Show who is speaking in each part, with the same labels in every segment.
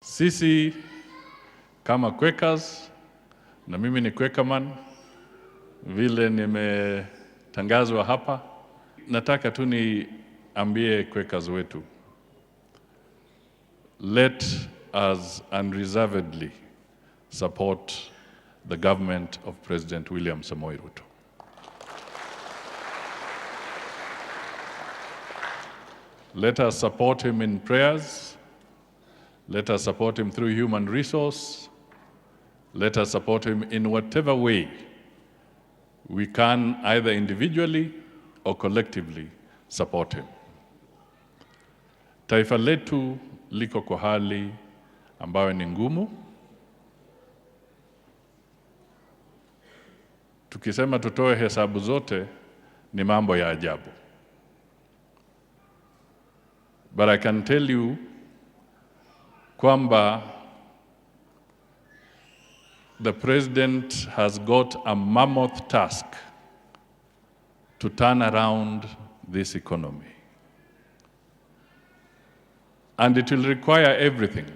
Speaker 1: Sisi kama Quakers, na mimi ni Quakerman, vile nimetangazwa hapa, nataka tu niambie Quakers wetu, let us unreservedly support the government of President William Samoei Ruto. Let us support him in prayers. Let us support him through human resource. Let us support him in whatever way we can, either individually or collectively support him. Taifa letu liko kwa hali ambayo ni ngumu. Tukisema tutoe hesabu zote ni mambo ya ajabu. But I can tell you kwamba the president has got a mammoth task to turn around this economy. And it will require everything.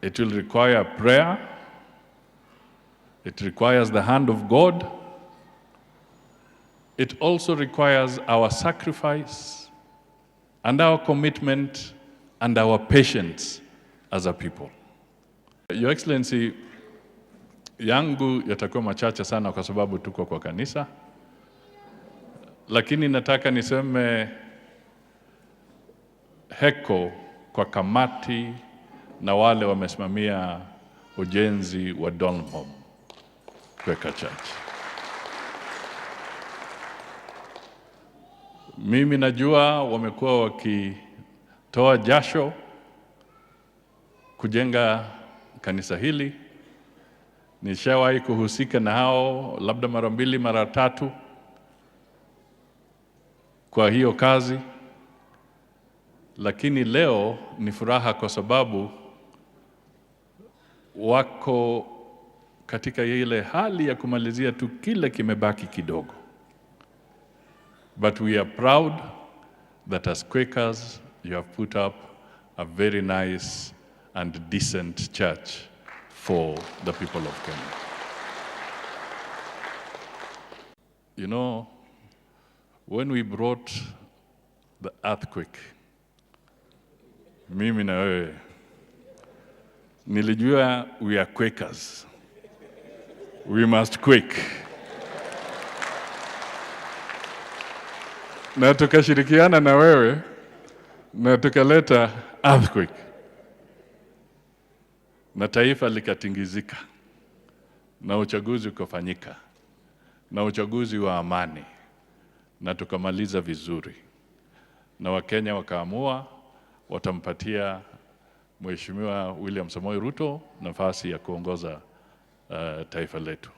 Speaker 1: It will require prayer. It requires the hand of God. It also requires our sacrifice and our commitment and our patience as a people. Your Excellency, yangu yatakuwa machache sana kwa sababu tuko kwa kanisa, lakini nataka niseme heko kwa kamati na wale wamesimamia ujenzi wa Donholm Quaker Church. Mimi najua wamekuwa wakitoa jasho kujenga kanisa hili. Nishawahi kuhusika na hao labda mara 2 mara 3 kwa hiyo kazi, lakini leo ni furaha kwa sababu wako katika ile hali ya kumalizia tu kile kimebaki kidogo. But we are proud that as Quakers you have put up a very nice and decent church for the people of Kenya. You know, when we brought the earthquake, mimi na wewe, nilijua we are Quakers. We must quake. Na tukashirikiana na wewe na tukaleta earthquake. Na taifa likatingizika. Na uchaguzi ukafanyika. Na uchaguzi wa amani. Na tukamaliza vizuri. Na Wakenya wakaamua watampatia Mheshimiwa William Samoei Ruto nafasi ya kuongoza taifa letu.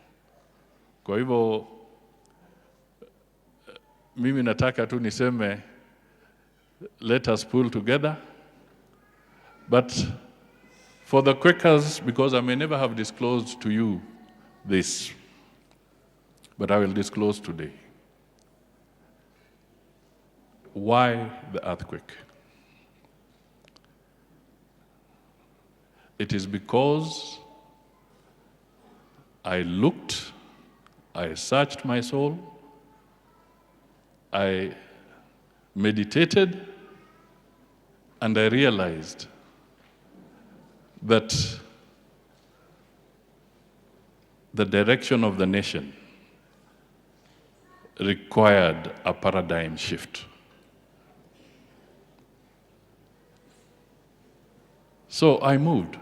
Speaker 1: Kwa hivyo mimi nataka tu niseme, let us pull together. But for the Quakers, because I may never have disclosed to you this, but I will disclose today. Why the earthquake? It is because I looked, I searched my soul, I meditated, and I realized that the direction of the nation required a paradigm shift. So I moved.